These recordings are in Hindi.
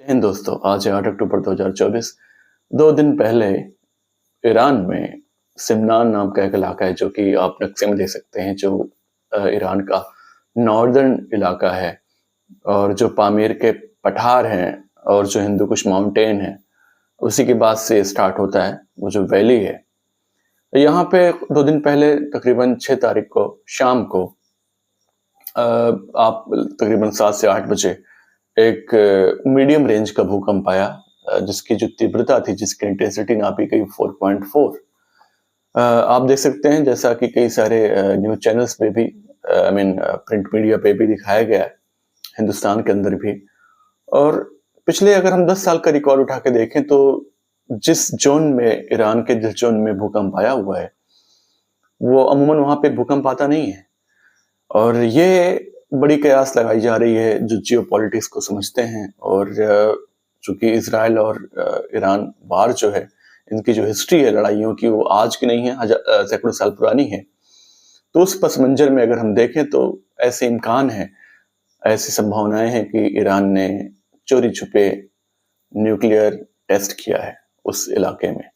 हिंद दोस्तों, आज है 8 अक्टूबर 2024। 2 दिन पहले ईरान में सिमनान नाम का एक इलाका है जो कि आप नक्शे में देख सकते हैं, जो ईरान का नॉर्दर्न इलाका है और जो पामीर के पठार हैं और जो हिंदू कुश माउंटेन है, उसी के बाद से स्टार्ट होता है वो जो वैली है। यहाँ पे 2 दिन पहले तकरीबन 6 तारीख को शाम को आप तकरीबन 7 से 8 बजे एक मीडियम रेंज का भूकंप आया, जिसकी जो तीव्रता थी, जिसकी इंटेंसिटी नापी गई 4.4। आप देख सकते हैं जैसा कि कई सारे न्यूज़ चैनल्स पे भी आई मीन प्रिंट मीडिया पे भी दिखाया गया है, हिंदुस्तान के अंदर भी। और पिछले अगर हम 10 साल का रिकॉर्ड उठा के देखें तो जिस ज़ोन में ईरान के जिस ज़ोन में भूकंप आया हुआ है, वो अमूमन वहाँ पे भूकंप आता नहीं है। और ये बड़ी कयास लगाई जा रही है जो जियोपॉलिटिक्स को समझते हैं, और चूंकि इजराइल और ईरान वार जो है, इनकी जो हिस्ट्री है लड़ाइयों की, वो आज की नहीं है, सैकड़ों साल पुरानी है। तो उस पस मंजर में अगर हम देखें तो ऐसे इम्कान है, ऐसी संभावनाएं हैं कि ईरान ने चोरी छुपे न्यूक्लियर टेस्ट किया है उस इलाके में।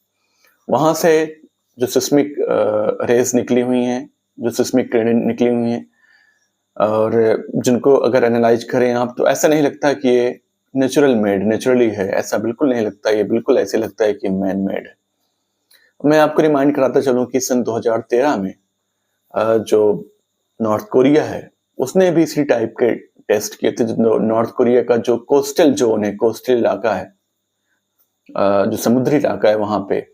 वहां से जो सिस्मिक रेज निकली हुई हैं, जो सिस्मिक किरणें निकली हुई हैं, और जिनको अगर एनालाइज करें आप तो ऐसा नहीं लगता कि ये नेचुरली है, ऐसा बिल्कुल नहीं लगता। ये बिल्कुल ऐसे लगता है कि मैन मेड है। मैं आपको रिमाइंड कराता चलूं कि सन 2013 में जो नॉर्थ कोरिया है, उसने भी इसी टाइप के टेस्ट किए थे। जो नॉर्थ कोरिया का जो कोस्टल जोन है, कोस्टल इलाका है, जो समुद्री इलाका है, वहां पे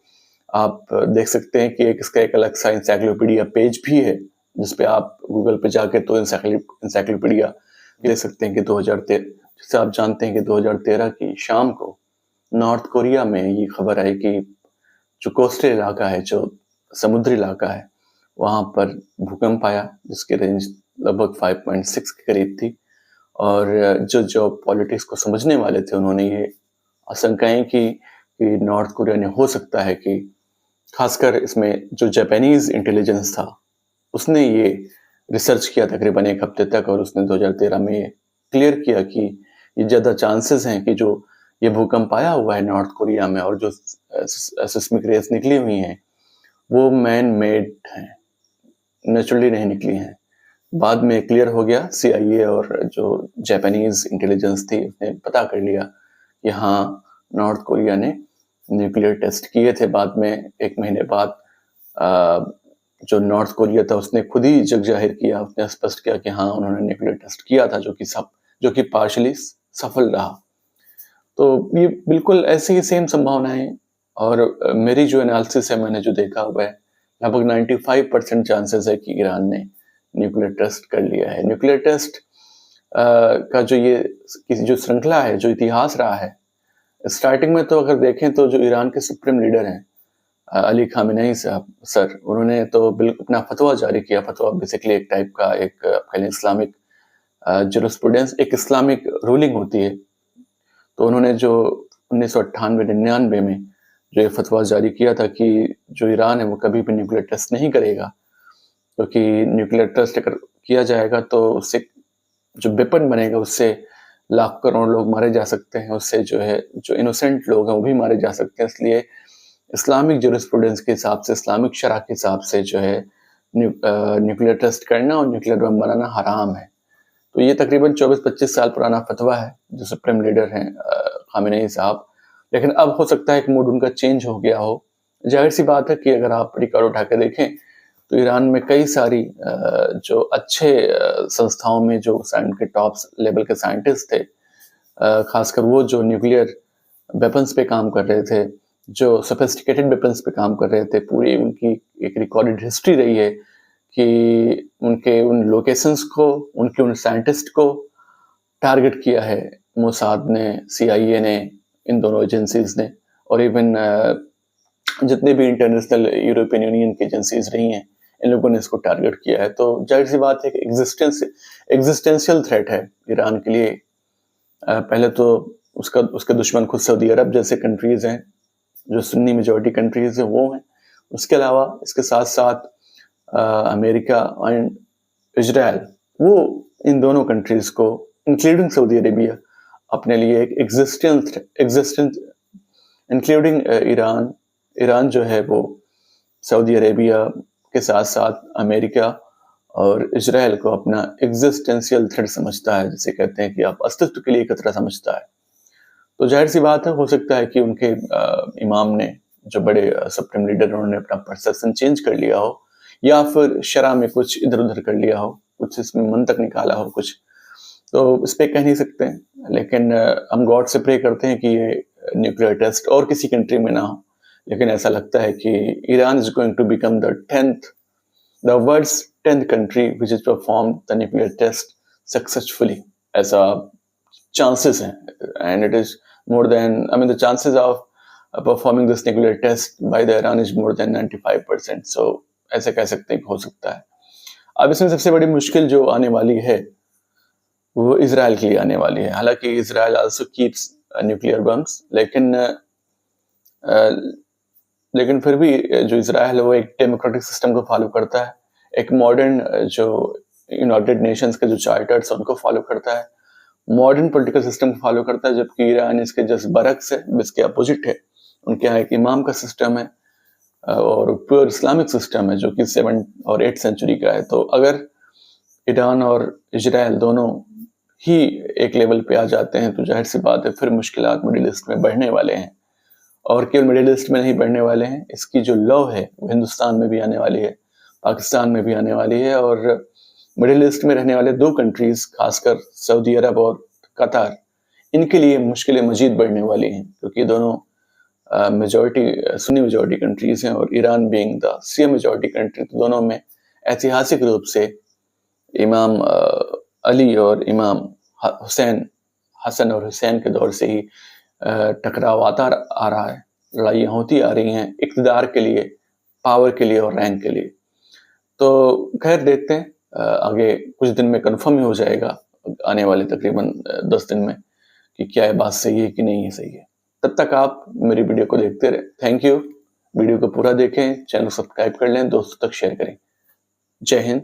आप देख सकते हैं कि इसका एक अलग सा इंसाइक्लोपीडिया पेज भी है, जिसपे आप गूगल पे जाके तो इंसाइक्लोपीडिया देख सकते हैं कि 2013, जैसे आप जानते हैं कि 2013 की शाम को नॉर्थ कोरिया में ये खबर आई कि जो कोस्टल इलाका है, जो समुद्री इलाका है, वहां पर भूकंप आया, जिसकी रेंज लगभग 5.6 के करीब थी। और जो पॉलिटिक्स को समझने वाले थे, उन्होंने ये आशंकाएं की कि नॉर्थ कोरिया ने हो सकता है कि, खासकर इसमें जो जापानीज इंटेलिजेंस था, उसने ये रिसर्च किया तकरीबन 1 हफ्ते तक, और उसने 2013 में ये क्लियर किया कि ये ज़्यादा चांसेस हैं कि जो ये भूकंप आया हुआ है नॉर्थ कोरिया में और जो सिस्मिक रेज निकली हुई हैं, वो मैन मेड हैं, नेचुरली नहीं निकली हैं। बाद में क्लियर हो गया, CIA और जो जापानीज इंटेलिजेंस थी, उसने पता कर लिया कि हाँ, नॉर्थ कोरिया ने न्यूक्लियर टेस्ट किए थे। बाद में 1 महीने बाद जो नॉर्थ कोरिया था, उसने खुद ही जग जाहिर किया, उसने स्पष्ट किया कि हाँ, उन्होंने न्यूक्लियर टेस्ट किया था, जो कि पार्शली सफल रहा। तो ये बिल्कुल ऐसी ही सेम संभावनाएं, और मेरी जो एनालिसिस है, मैंने जो देखा हुआ है, लगभग 95% चांसेस है कि ईरान ने न्यूक्लियर टेस्ट कर लिया है। न्यूक्लियर टेस्ट का जो श्रृंखला है, जो इतिहास रहा है, स्टार्टिंग में तो अगर देखें तो जो ईरान के सुप्रीम लीडर हैं, अली खामेनेई साहब सर, उन्होंने तो बिल्कुल अपना फतवा जारी किया। फतवा बेसिकली एक टाइप का एक इस्लामिक जुरिस्प्रूडेंस, एक इस्लामिक रूलिंग होती है। तो उन्होंने जो 1998-99 में जो ये फतवा जारी किया था कि जो ईरान है वो कभी भी न्यूक्लियर टेस्ट नहीं करेगा, क्योंकि न्यूक्लियर टेस्ट अगर किया जाएगा तो उससे जो वेपन बनेगा, उससे लाख करोड़ लोग मारे जा सकते हैं, उससे जो इनोसेंट लोग हैं वो भी मारे जा सकते हैं। इसलिए इस्लामिक जुरिस्प्रूडेंस के हिसाब से, इस्लामिक शरह के हिसाब से जो है न्यूक्लियर टेस्ट करना और न्यूक्लियर बम बनाना हराम है। तो ये तकरीबन 24-25 साल पुराना फतवा है जो सुप्रीम लीडर हैं खामेनेई साहब। लेकिन अब हो सकता है कि मूड उनका चेंज हो गया हो। जाहिर सी बात है कि अगर आप रिकॉर्ड उठा के देखें तो ईरान में कई सारी जो अच्छे संस्थाओं में जो के टॉप लेवल के साइंटिस्ट थे, खासकर वो जो न्यूक्लियर वेपन्स पे काम कर रहे थे, जो सोफिस्टिकेटेड वेपन्स पे काम कर रहे थे, पूरी उनकी एक रिकॉर्डेड हिस्ट्री रही है कि उनके उन लोकेशंस को, उनके उन साइंटिस्ट को टारगेट किया है मोसाद ने, CIA ने, इन दोनों एजेंसीज ने, और इवन जितने भी इंटरनेशनल यूरोपियन यूनियन की एजेंसीज रही हैं, इन लोगों ने इसको टारगेट किया है। तो जाहिर सी बात है कि एग्जिस्टेंशियल थ्रेट है ईरान के लिए। पहले तो उसका दुश्मन खुद सऊदी अरब जैसे कंट्रीज हैं, जो सुन्नी मेजॉरिटी कंट्रीज हैं वो हैं। उसके अलावा इसके साथ साथ अमेरिका एंड इजराइल, वो इन दोनों कंट्रीज को, इंक्लूडिंग सऊदी अरेबिया, अपने लिए एक एग्जिस्टेंस इंक्लूडिंग ईरान जो है वो सऊदी अरेबिया के साथ-साथ अमेरिका और इज़राइल को अपना एग्जिस्टेंशियल थ्रेट समझता है, जिसे कहते हैं कि आप अस्तित्व के लिए खतरा समझता है। तो ज़ाहिर-सी बात है, हो सकता है कि उनके इमाम ने, जो बड़े सुप्रीम लीडर, उन्होंने अपना परसेप्शन चेंज कर लिया हो, या फिर शरह में कुछ इधर-उधर कर लिया हो, कुछ इसमें मंतक निकाला हो कुछ। तो इस पे कह नहीं सकते हैं, लेकिन हम गॉड से प्रे करते हैं कि ये न्यूक्लियर टेस्ट और किसी कंट्री में ना हो। लेकिन ऐसा लगता है कि Iran is going to become the world's 10th country which has performed the nuclear test successfully. ऐसा chances हैं, and it is more than, I mean, the chances of performing this nuclear test by the Iran is more than 95%. So ऐसे कह सकते हैं कि हो सकता है। अब इसमें सबसे बड़ी मुश्किल जो आने वाली है वो इजराइल के लिए आने वाली है। हालांकि Israel also keeps nuclear bombs, लेकिन फिर भी जो इजराइल है वो एक डेमोक्रेटिक सिस्टम को फॉलो करता है, एक मॉडर्न जो यूनाइटेड नेशंस के जो चार्टर्स उनको फॉलो करता है, मॉडर्न पॉलिटिकल सिस्टम को फॉलो करता है, जबकि ईरान इसके जस्ट बरक्स है, इसके अपोजिट है। उनके यहाँ एक इमाम का सिस्टम है और प्योर इस्लामिक सिस्टम है जो कि 7 और 8 सेंचुरी का है। तो अगर ईरान और इजराइल दोनों ही एक लेवल पे आ जाते हैं तो जाहिर सी बात है फिर मुश्किलात मिडिल ईस्ट में बढ़ने वाले हैं। और केवल मिडिल ईस्ट में नहीं बढ़ने वाले हैं, इसकी जो लौ है वो हिंदुस्तान में भी आने वाली है, पाकिस्तान में भी आने वाली है। और मिडिल ईस्ट में रहने वाले 2 कंट्रीज, खासकर सऊदी अरब और कतार, इनके लिए मुश्किलें मजीद बढ़ने वाली हैं, क्योंकि दोनों सुन्नी मेजॉरिटी कंट्रीज हैं, और Iran being the Shia majority country, तो दोनों में ऐतिहासिक रूप से इमाम अली और इमाम हुसैन, हसन और हुसैन के दौर से ही टकराव आता आ रहा है, लड़ाइयाँ होती आ रही हैं इक़्तिदार के लिए, पावर के लिए और रैंक के लिए। तो खैर देखते हैं, आगे कुछ दिन में कंफर्म ही हो जाएगा, आने वाले तकरीबन 10 दिन में, कि क्या ये बात सही है कि नहीं है सही है। तब तक आप मेरी वीडियो को देखते रहें। Thank you. वीडियो को पूरा देखें, चैनल को सब्सक्राइब कर लें, दोस्तों तक शेयर करें। जय हिंद।